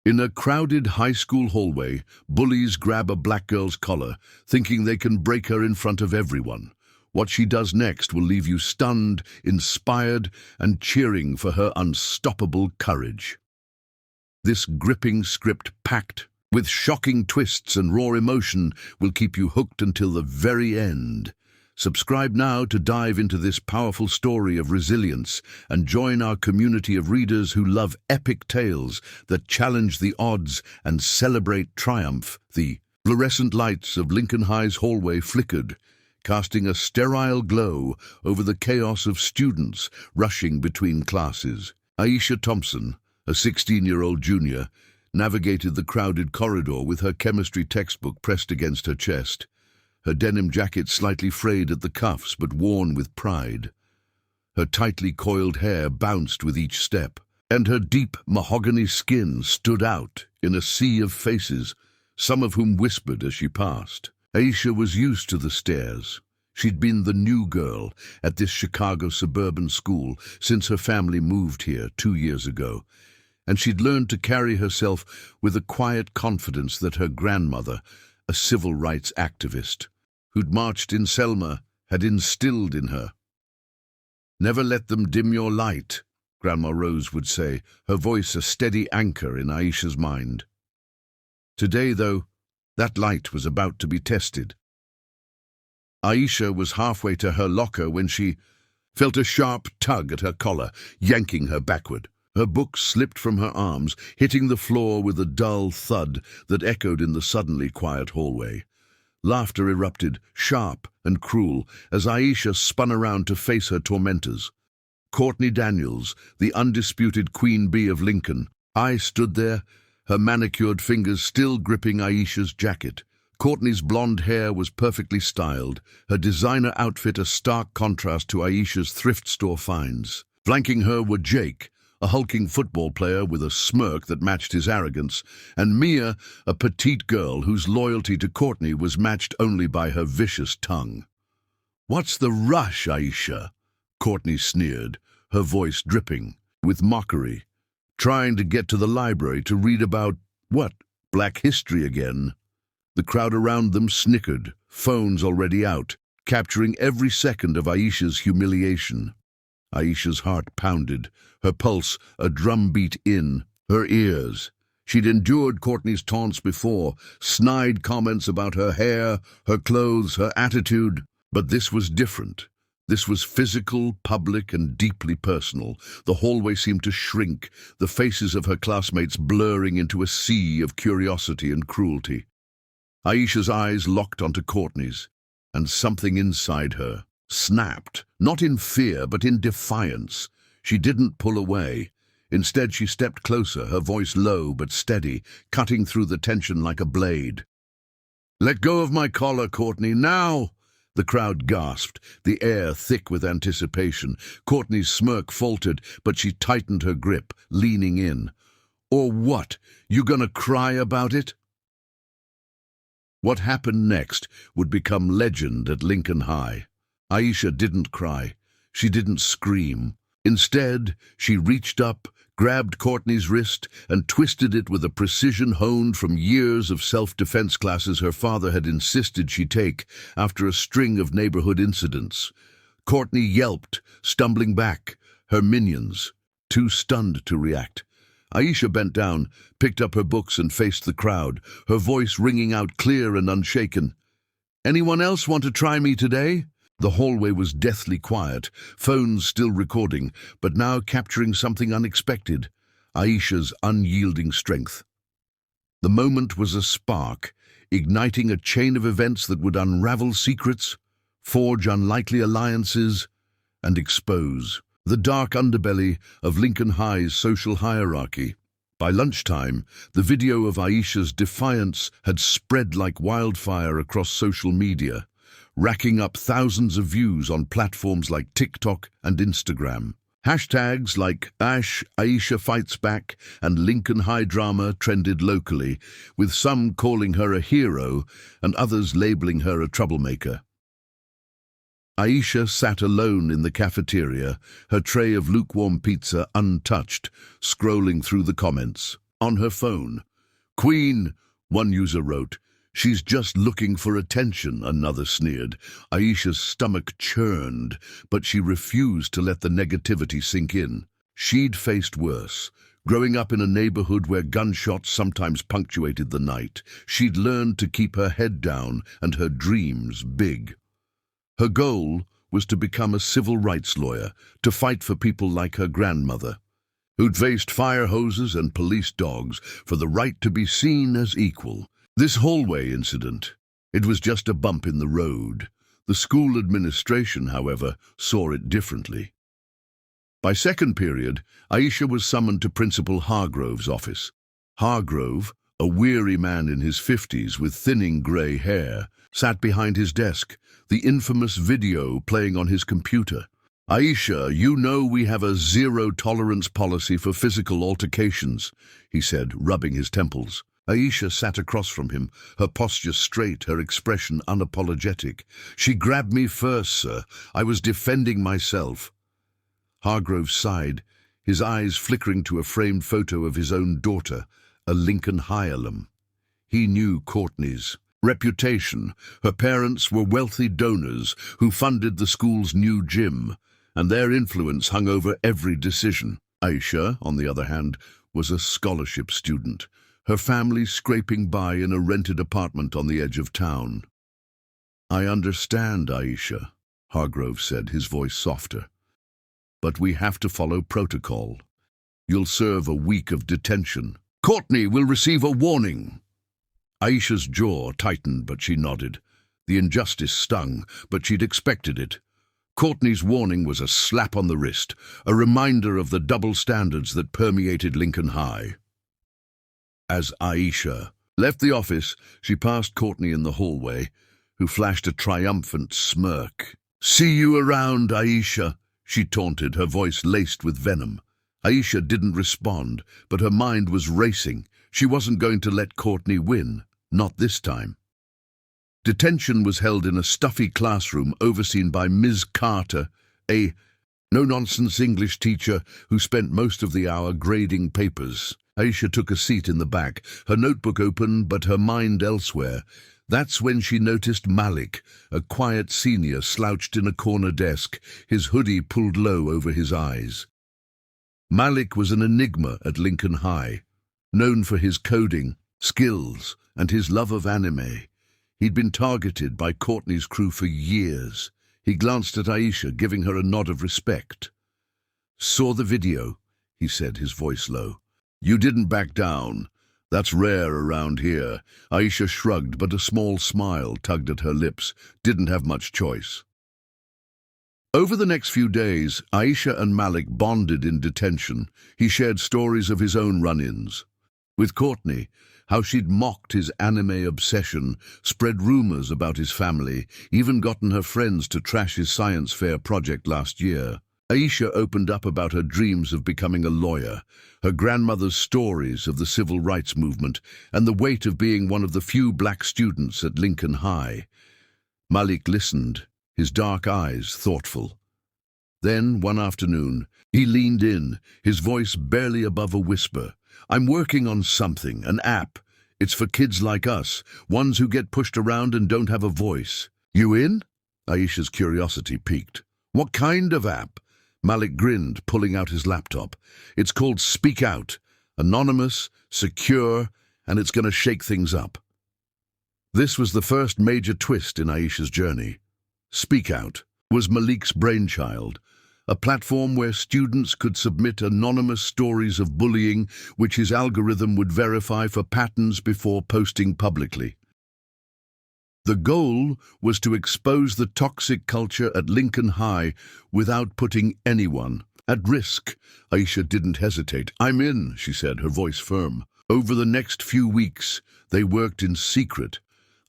In a crowded high school hallway, bullies grab a black girl's collar, thinking they can break her in front of everyone. What she does next will leave you stunned, inspired, and cheering for her unstoppable courage. This gripping script, packed with shocking twists and raw emotion, will keep you hooked until the very end. Subscribe now to dive into this powerful story of resilience and join our community of readers who love epic tales that challenge the odds and celebrate triumph. The fluorescent lights of Lincoln High's hallway flickered, casting a sterile glow over the chaos of students rushing between classes. Aisha Thompson, a 16-year-old junior, navigated the crowded corridor with her chemistry textbook pressed against her chest, her denim jacket slightly frayed at the cuffs but worn with pride. Her tightly coiled hair bounced with each step, and her deep mahogany skin stood out in a sea of faces, some of whom whispered as she passed. Aisha was used to the stares. She'd been the new girl at this Chicago suburban school since her family moved here 2 years ago, and she'd learned to carry herself with a quiet confidence that her grandmother, a civil rights activist who'd marched in Selma, had instilled in her. "Never let them dim your light," Grandma Rose would say, her voice a steady anchor in Aisha's mind. Today, though, that light was about to be tested. Aisha was halfway to her locker when she felt a sharp tug at her collar, yanking her backward. Her books slipped from her arms, hitting the floor with a dull thud that echoed in the suddenly quiet hallway. Laughter erupted, sharp and cruel, as Aisha spun around to face her tormentors. Courtney Daniels, the undisputed queen bee of Lincoln, stood there, her manicured fingers still gripping Aisha's jacket. Courtney's blonde hair was perfectly styled, her designer outfit a stark contrast to Aisha's thrift store finds. Flanking her were Jake, a hulking football player with a smirk that matched his arrogance, and Mia, a petite girl whose loyalty to Courtney was matched only by her vicious tongue. "What's the rush, Aisha?" Courtney sneered, her voice dripping with mockery. "Trying to get to the library to read about, what, Black history again?" The crowd around them snickered, phones already out, capturing every second of Aisha's humiliation. Aisha's heart pounded, her pulse a drumbeat in her ears. She'd endured Courtney's taunts before, snide comments about her hair, her clothes, her attitude. But this was different. This was physical, public, and deeply personal. The hallway seemed to shrink, the faces of her classmates blurring into a sea of curiosity and cruelty. Aisha's eyes locked onto Courtney's, and something inside her snapped, not in fear but in defiance. She didn't pull away. Instead, she stepped closer, her voice low but steady, cutting through the tension like a blade. "Let go of my collar, Courtney, now!" The crowd gasped, the air thick with anticipation. Courtney's smirk faltered, but she tightened her grip, leaning in. "Or what? You gonna cry about it?" What happened next would become legend at Lincoln High. Aisha didn't cry. She didn't scream. Instead, she reached up, grabbed Courtney's wrist, and twisted it with a precision honed from years of self-defense classes her father had insisted she take after a string of neighborhood incidents. Courtney yelped, stumbling back, her minions too stunned to react. Aisha bent down, picked up her books and faced the crowd, her voice ringing out clear and unshaken. "Anyone else want to try me today?" The hallway was deathly quiet, phones still recording, but now capturing something unexpected, Aisha's unyielding strength. The moment was a spark, igniting a chain of events that would unravel secrets, forge unlikely alliances, and expose the dark underbelly of Lincoln High's social hierarchy. By lunchtime, the video of Aisha's defiance had spread like wildfire across social media, racking up thousands of views on platforms like TikTok and Instagram. Hashtags like #Aisha Fights Back and Lincoln High Drama trended locally, with some calling her a hero and others labeling her a troublemaker. Aisha sat alone in the cafeteria, her tray of lukewarm pizza untouched, scrolling through the comments. on her phone. "Queen," one user wrote. "She's just looking for attention," another sneered. Aisha's stomach churned, but she refused to let the negativity sink in. She'd faced worse. Growing up in a neighborhood where gunshots sometimes punctuated the night, she'd learned to keep her head down and her dreams big. Her goal was to become a civil rights lawyer, to fight for people like her grandmother, who'd faced fire hoses and police dogs for the right to be seen as equal. This hallway incident, it was just a bump in the road. The school administration, however, saw it differently. By second period, Aisha was summoned to Principal Hargrove's office. Hargrove, a weary man in his 50s with thinning grey hair, sat behind his desk, the infamous video playing on his computer. "Aisha, you know we have a zero-tolerance policy for physical altercations," he said, rubbing his temples. Aisha sat across from him, her posture straight, her expression unapologetic. "She grabbed me first, sir. I was defending myself." Hargrove sighed, his eyes flickering to a framed photo of his own daughter, a Lincoln High alum. He knew Courtney's reputation. Her parents were wealthy donors who funded the school's new gym, and their influence hung over every decision. Aisha, on the other hand, was a scholarship student, her family scraping by in a rented apartment on the edge of town. "I understand, Aisha," Hargrove said, his voice softer. "But we have to follow protocol. You'll serve a week of detention. Courtney will receive a warning." Aisha's jaw tightened, but she nodded. The injustice stung, but she'd expected it. Courtney's warning was a slap on the wrist, a reminder of the double standards that permeated Lincoln High. As Aisha left the office, she passed Courtney in the hallway, who flashed a triumphant smirk. "See you around, Aisha," she taunted, her voice laced with venom. Aisha didn't respond, but her mind was racing. She wasn't going to let Courtney win, not this time. Detention was held in a stuffy classroom overseen by Ms. Carter, a no-nonsense English teacher who spent most of the hour grading papers. Aisha took a seat in the back, her notebook open but her mind elsewhere. That's when she noticed Malik, a quiet senior slouched in a corner desk, his hoodie pulled low over his eyes. Malik was an enigma at Lincoln High, known for his coding, skills, and his love of anime. He'd been targeted by Courtney's crew for years. He glanced at Aisha, giving her a nod of respect. "Saw the video," he said, his voice low. "You didn't back down. That's rare around here." Aisha shrugged, but a small smile tugged at her lips. Didn't have much choice. Over the next few days, Aisha and Malik bonded in detention. He shared stories of his own run-ins. With Courtney, how she'd mocked his anime obsession, spread rumors about his family, even gotten her friends to trash his science fair project last year. Aisha opened up about her dreams of becoming a lawyer, her grandmother's stories of the civil rights movement, and the weight of being one of the few black students at Lincoln High. Malik listened, his dark eyes thoughtful. Then, one afternoon, he leaned in, his voice barely above a whisper. "I'm working on something, an app. It's for kids like us, ones who get pushed around and don't have a voice. You in?" Aisha's curiosity piqued. "What kind of app?" Malik grinned, pulling out his laptop. "It's called SpeakOut, anonymous, secure, and it's going to shake things up." This was the first major twist in Aisha's journey. SpeakOut was Malik's brainchild, a platform where students could submit anonymous stories of bullying which his algorithm would verify for patterns before posting publicly. The goal was to expose the toxic culture at Lincoln High without putting anyone at risk. Aisha didn't hesitate. "I'm in," she said, her voice firm. Over the next few weeks, they worked in secret,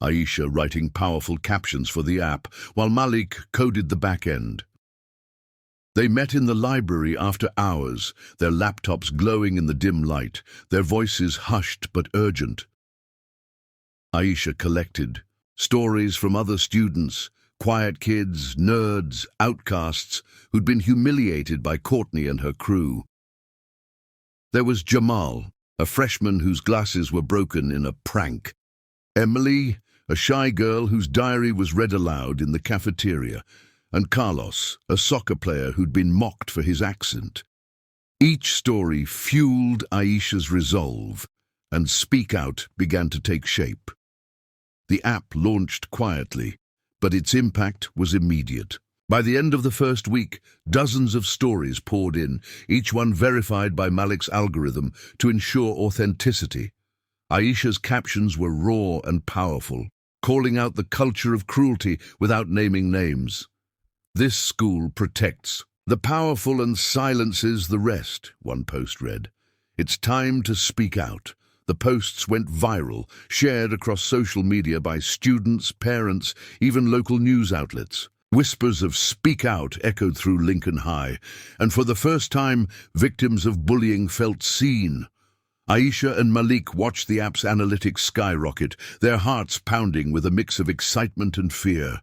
Aisha writing powerful captions for the app, while Malik coded the back end. They met in the library after hours, their laptops glowing in the dim light, their voices hushed but urgent. Aisha collected stories from other students, quiet kids, nerds, outcasts, who'd been humiliated by Courtney and her crew. There was Jamal, a freshman whose glasses were broken in a prank. Emily, a shy girl whose diary was read aloud in the cafeteria, and Carlos, a soccer player who'd been mocked for his accent. Each story fueled Aisha's resolve, and SpeakOut began to take shape. The app launched quietly, but its impact was immediate. By the end of the first week, dozens of stories poured in, each one verified by Malik's algorithm to ensure authenticity. Aisha's captions were raw and powerful, calling out the culture of cruelty without naming names. "This school protects the powerful and silences the rest," one post read. "It's time to speak out." The posts went viral, shared across social media by students, parents, even local news outlets. Whispers of "Speak Out" echoed through Lincoln High, and for the first time, victims of bullying felt seen. Aisha and Malik watched the app's analytics skyrocket, their hearts pounding with a mix of excitement and fear.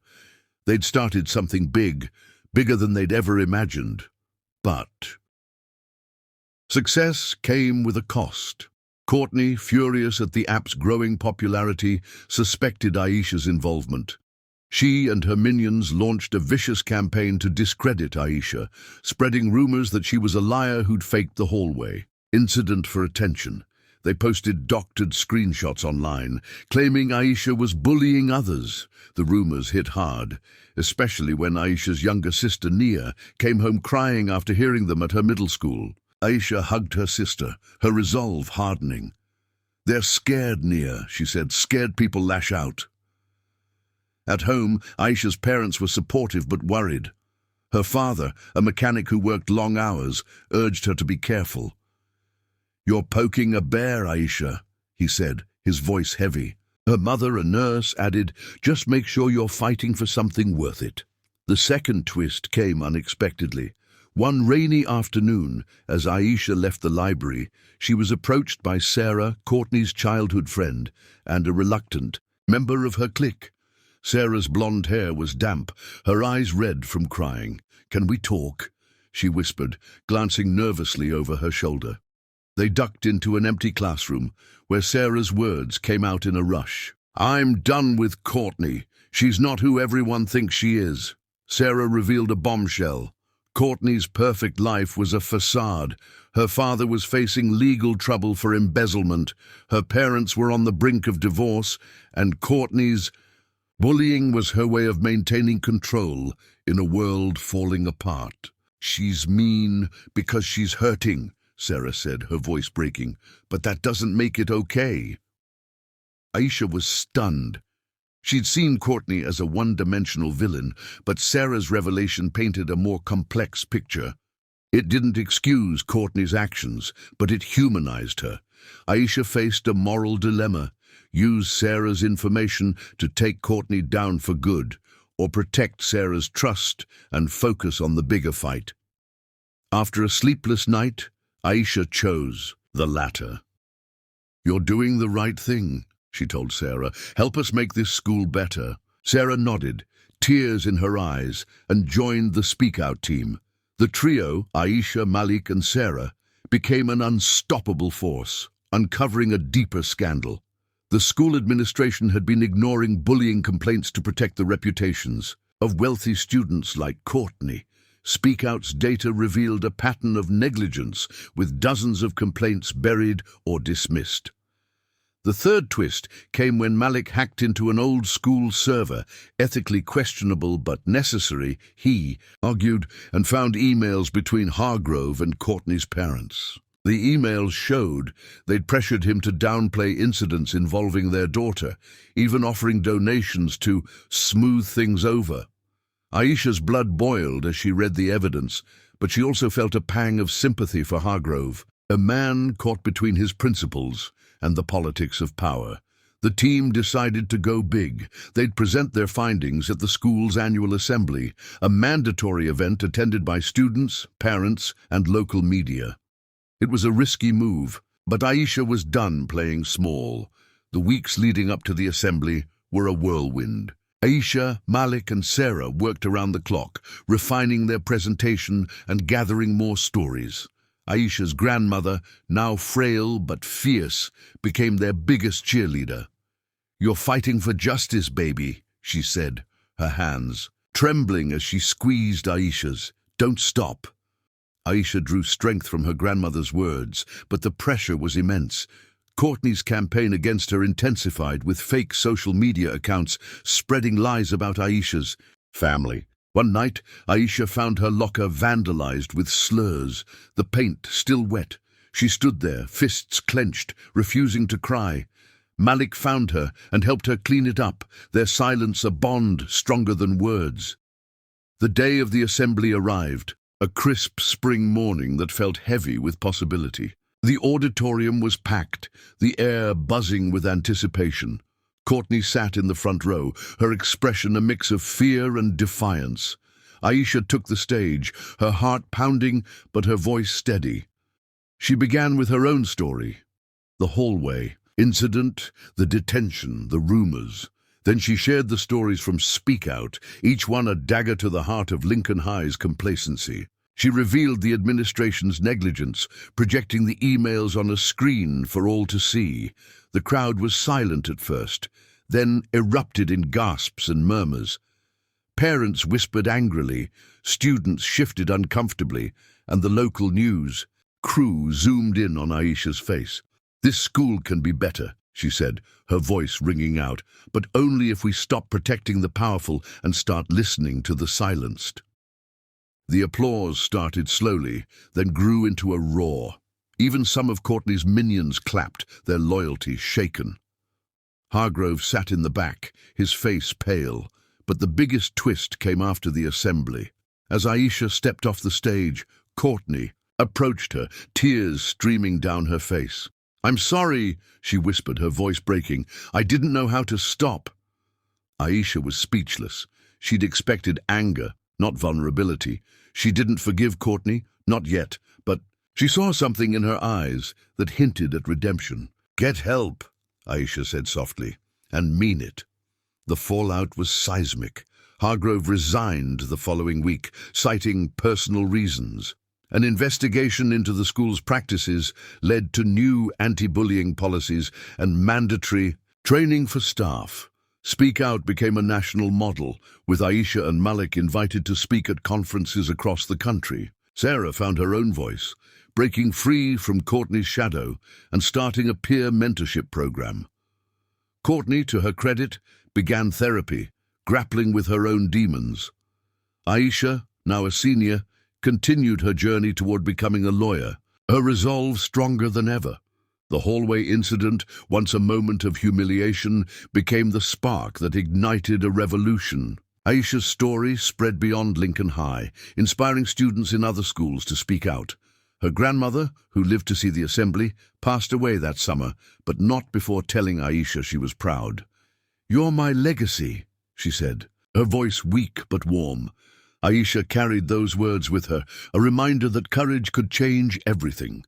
They'd started something big, bigger than they'd ever imagined. But success came with a cost. Courtney, furious at the app's growing popularity, suspected Aisha's involvement. She and her minions launched a vicious campaign to discredit Aisha, spreading rumors that she was a liar who'd faked the hallway. Incident for attention. They posted doctored screenshots online, claiming Aisha was bullying others. The rumors hit hard, especially when Aisha's younger sister, Nia, came home crying after hearing them at her middle school. Aisha hugged her sister, her resolve hardening. "They're scared, Nia," she said. "Scared people lash out." At home, Aisha's parents were supportive but worried. Her father, a mechanic who worked long hours, urged her to be careful. "You're poking a bear, Aisha," he said, his voice heavy. Her mother, a nurse, added, "Just make sure you're fighting for something worth it." The second twist came unexpectedly. One rainy afternoon, as Aisha left the library, she was approached by Sarah, Courtney's childhood friend, and a reluctant member of her clique. Sarah's blonde hair was damp, her eyes red from crying. "Can we talk?" she whispered, glancing nervously over her shoulder. They ducked into an empty classroom, where Sarah's words came out in a rush. "I'm done with Courtney. She's not who everyone thinks she is." Sarah revealed a bombshell. Courtney's perfect life was a facade. Her father was facing legal trouble for embezzlement. Her parents were on the brink of divorce, and Courtney's bullying was her way of maintaining control in a world falling apart. "She's mean because she's hurting," Sarah said, her voice breaking, "but that doesn't make it okay." Aisha was stunned. She'd seen Courtney as a one-dimensional villain, but Sarah's revelation painted a more complex picture. It didn't excuse Courtney's actions, but it humanized her. Aisha faced a moral dilemma: use Sarah's information to take Courtney down for good, or protect Sarah's trust and focus on the bigger fight. After a sleepless night, Aisha chose the latter. "You're doing the right thing," she told Sarah. "Help us make this school better." Sarah nodded, tears in her eyes, and joined the SpeakOut team. The trio, Aisha, Malik, and Sarah, became an unstoppable force, uncovering a deeper scandal. The school administration had been ignoring bullying complaints to protect the reputations of wealthy students like Courtney. SpeakOut's data revealed a pattern of negligence, with dozens of complaints buried or dismissed. The third twist came when Malik hacked into an old school server, ethically questionable but necessary, he argued, and found emails between Hargrove and Courtney's parents. The emails showed they'd pressured him to downplay incidents involving their daughter, even offering donations to smooth things over. Aisha's blood boiled as she read the evidence, but she also felt a pang of sympathy for Hargrove, a man caught between his principles and the politics of power. The team decided to go big. They'd present their findings at the school's annual assembly, a mandatory event attended by students, parents, and local media. It was a risky move, but Aisha was done playing small. The weeks leading up to the assembly were a whirlwind. Aisha, Malik, and Sarah worked around the clock, refining their presentation and gathering more stories. Aisha's grandmother, now frail but fierce, became their biggest cheerleader. "You're fighting for justice, baby," she said, her hands trembling as she squeezed Aisha's. "Don't stop." Aisha drew strength from her grandmother's words, but the pressure was immense. Courtney's campaign against her intensified, with fake social media accounts spreading lies about Aisha's family. One night, Aisha found her locker vandalized with slurs, the paint still wet. She stood there, fists clenched, refusing to cry. Malik found her and helped her clean it up, their silence a bond stronger than words. The day of the assembly arrived, a crisp spring morning that felt heavy with possibility. The auditorium was packed, the air buzzing with anticipation. Courtney sat in the front row, her expression a mix of fear and defiance. Aisha took the stage, her heart pounding but her voice steady. She began with her own story. The hallway incident, the detention, the rumors. Then she shared the stories from SpeakOut, each one a dagger to the heart of Lincoln High's complacency. She revealed the administration's negligence, projecting the emails on a screen for all to see. The crowd was silent at first, then erupted in gasps and murmurs. Parents whispered angrily, students shifted uncomfortably, and the local news crew zoomed in on Aisha's face. "This school can be better," she said, her voice ringing out, "but only if we stop protecting the powerful and start listening to the silenced." The applause started slowly, then grew into a roar. Even some of Courtney's minions clapped, their loyalty shaken. Hargrove sat in the back, his face pale, but the biggest twist came after the assembly. As Aisha stepped off the stage, Courtney approached her, tears streaming down her face. "I'm sorry," she whispered, her voice breaking. "I didn't know how to stop." Aisha was speechless. She'd expected anger, not vulnerability. She didn't forgive Courtney, not yet, but she saw something in her eyes that hinted at redemption. "Get help," Aisha said softly, "and mean it." The fallout was seismic. Hargrove resigned the following week, citing personal reasons. An investigation into the school's practices led to new anti-bullying policies and mandatory training for staff. SpeakOut became a national model, with Aisha and Malik invited to speak at conferences across the country. Sarah found her own voice, breaking free from Courtney's shadow and starting a peer mentorship program. Courtney, to her credit, began therapy, grappling with her own demons. Aisha, now a senior, continued her journey toward becoming a lawyer, her resolve stronger than ever. The hallway incident, once a moment of humiliation, became the spark that ignited a revolution. Aisha's story spread beyond Lincoln High, inspiring students in other schools to speak out. Her grandmother, who lived to see the assembly, passed away that summer, but not before telling Aisha she was proud. "You're my legacy," she said, her voice weak but warm. Aisha carried those words with her, a reminder that courage could change everything.